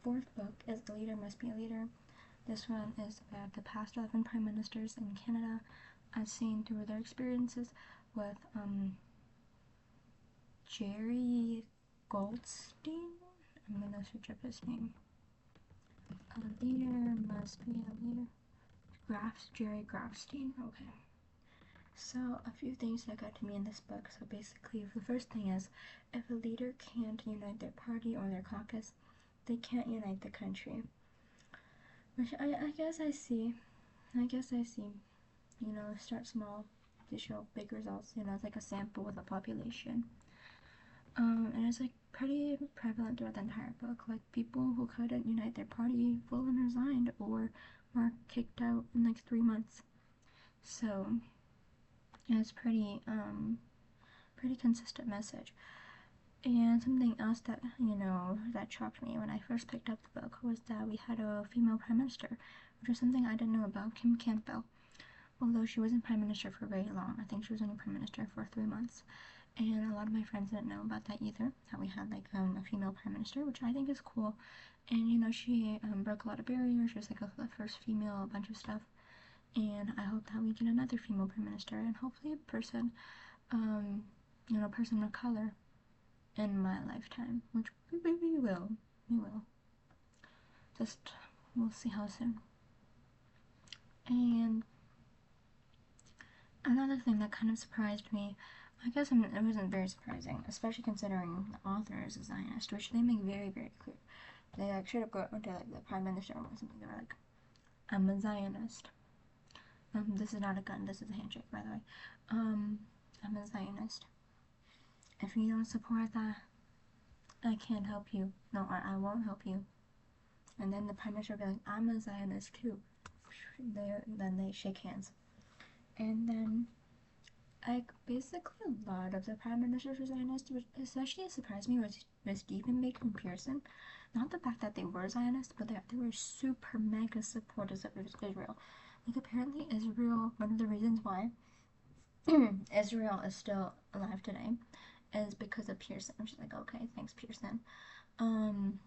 fourth book is A Leader Must Be a Leader. This one is about the past 11 prime ministers in Canada, as seen through their experiences with Jerry Goldstein. I'm gonna search up his name. A Leader Must Be a Leader. Jerry Grafstein. Okay. So a few things that got to me in this book. So basically, the first thing is, if a leader can't unite their party or their caucus, they can't unite the country. Which I guess I see. You know, start small to show big results. You know, it's like a sample with a population. And it's like pretty prevalent throughout the entire book. Like people who couldn't unite their party full and resigned or were kicked out in like 3 months. So it's pretty consistent message. And something else that, you know, that shocked me when I first picked up the book was that we had a female prime minister, which was something I didn't know about, Kim Campbell. Although she wasn't prime minister for very long. I think she was only prime minister for 3 months. And a lot of my friends didn't know about that either, that we had like a female prime minister, which I think is cool. And you know, she broke a lot of barriers. She was like the first female, a bunch of stuff. And I hope that we get another female prime minister, and hopefully a person, you know, person of color in my lifetime, which we will. Just, we'll see how soon. And another thing that kind of surprised me, I guess it wasn't very surprising, especially considering the author is a Zionist, which they make very, very clear. They like should have gone to like the prime minister or something. They were like, "I'm a Zionist. This is not a gun. This is a handshake, by the way. I'm a Zionist. If you don't support that, I can't help you. No, I won't help you." And then the prime minister will be like, "I'm a Zionist too." Then they shake hands. And then, like, basically a lot of the prime ministers were Zionists, which especially surprised me was Stephen Bacon Pearson. Not the fact that they were Zionists, but that they were super mega supporters of Israel. Like, apparently Israel, one of the reasons why Israel is still alive today is because of Pearson. I'm just like, okay, thanks Pearson. And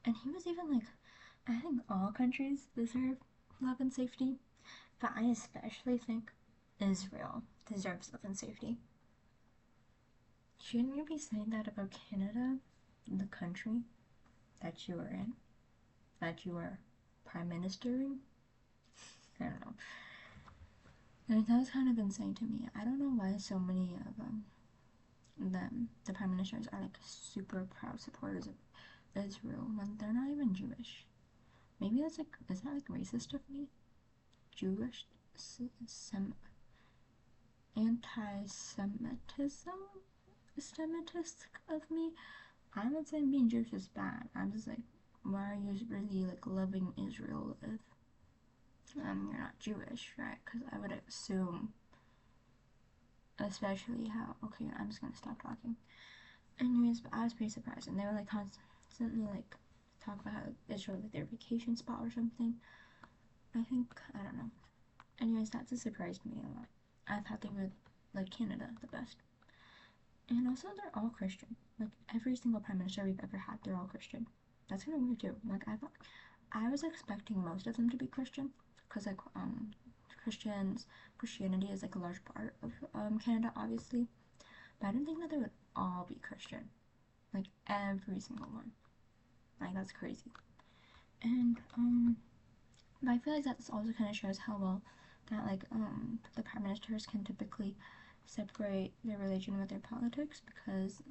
he was even like, I think all countries deserve love and safety, but I especially think Israel deserves love and safety. Shouldn't you be saying that about Canada, the country that you were in, that you were prime ministering? I don't know. And that was kind of insane to me. I don't know why so many of the prime ministers are like super proud supporters of Israel when they're not even Jewish. Maybe that's like, is that like racist of me? Jewish anti-Semitism? Semitist of me? I'm not saying being Jewish is bad. I'm just like, why are you really like loving Israel if you're not Jewish, right? Because I would assume, especially how, okay, I'm just gonna stop talking. Anyways, but I was pretty surprised, and they were like constantly like talk about how Israel like their vacation spot or something. I don't know. Anyways, that just surprised me a lot. I thought they would like Canada the best. And also, they're all Christian. Like, every single prime minister we've ever had, they're all Christian. That's kind of weird, too. Like, I was expecting most of them to be Christian, because, like, Christianity is, like, a large part of, Canada, obviously. But I didn't think that they would all be Christian. Like, every single one. Like, that's crazy. And, but I feel like that also kind of shows how well that, like, the prime ministers can typically separate their religion with their politics, because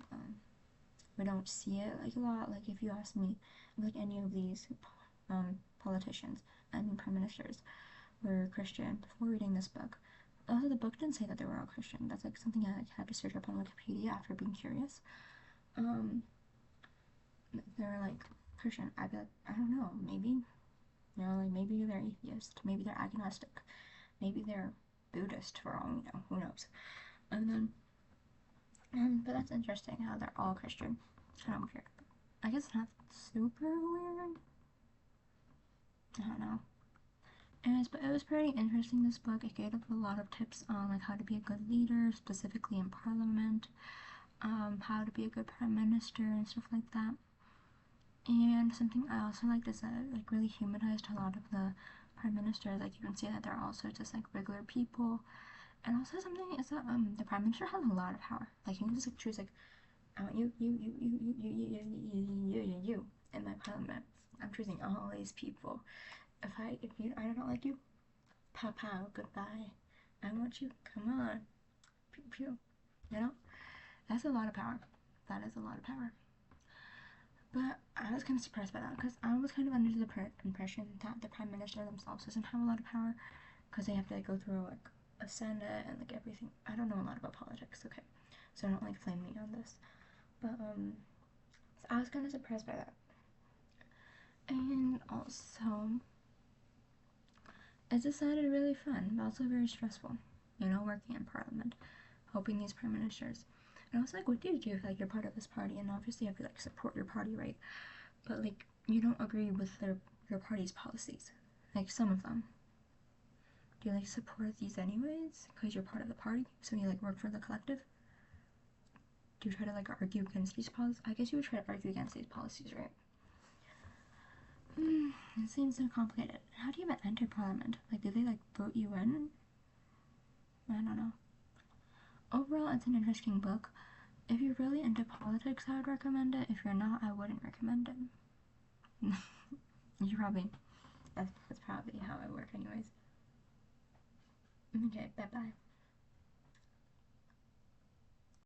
we don't see it like a lot. Like, if you ask me, like any of these politicians and prime ministers were Christian before reading this book. Also, the book didn't say that they were all Christian. That's like something I like, had to search up on Wikipedia after being curious. They were like Christian. I bet, I don't know, maybe, you know, like maybe they're atheist, maybe they're agnostic, maybe they're Buddhist for all you know, who knows. And then, but that's interesting how they're all Christian. Kind of weird. I guess not super weird. I don't know. Anyways, but it was pretty interesting, this book. It gave up a lot of tips on like how to be a good leader, specifically in parliament, how to be a good prime minister and stuff like that. And something I also liked is that it like really humanized a lot of the prime ministers. Like you can see that they're also just like regular people. And also something is that the prime minister has a lot of power. Like you can just like choose like I want you in my parliament. I'm choosing all these people. If you I don't like you, pow pow, goodbye. I want you, come on, pew pew. You know, that's a lot of power. That is a lot of power. But I was kind of surprised by that because I was kind of under the impression that the prime minister themselves doesn't have a lot of power because they have to like go through like a senate and like everything. I don't know a lot about politics, okay, so don't like flame me on this. But so I was kind of surprised by that, and also it just sounded really fun, but also very stressful. You know, working in parliament, helping these prime ministers. And I was like, what do you do if like you're part of this party and obviously you have to like support your party, right? But like you don't agree with your party's policies, like some of them. Do you like support these anyways because you're part of the party? So you like work for the collective? Do you try to like argue against these policies? I guess you would try to argue against these policies, right? It seems so complicated. How do you even enter parliament? Like, do they like vote you in? I don't know. Overall, it's an interesting book. If you're really into politics, I would recommend it. If you're not, I wouldn't recommend it. You probably that's probably how I work, anyways. Okay, bye bye.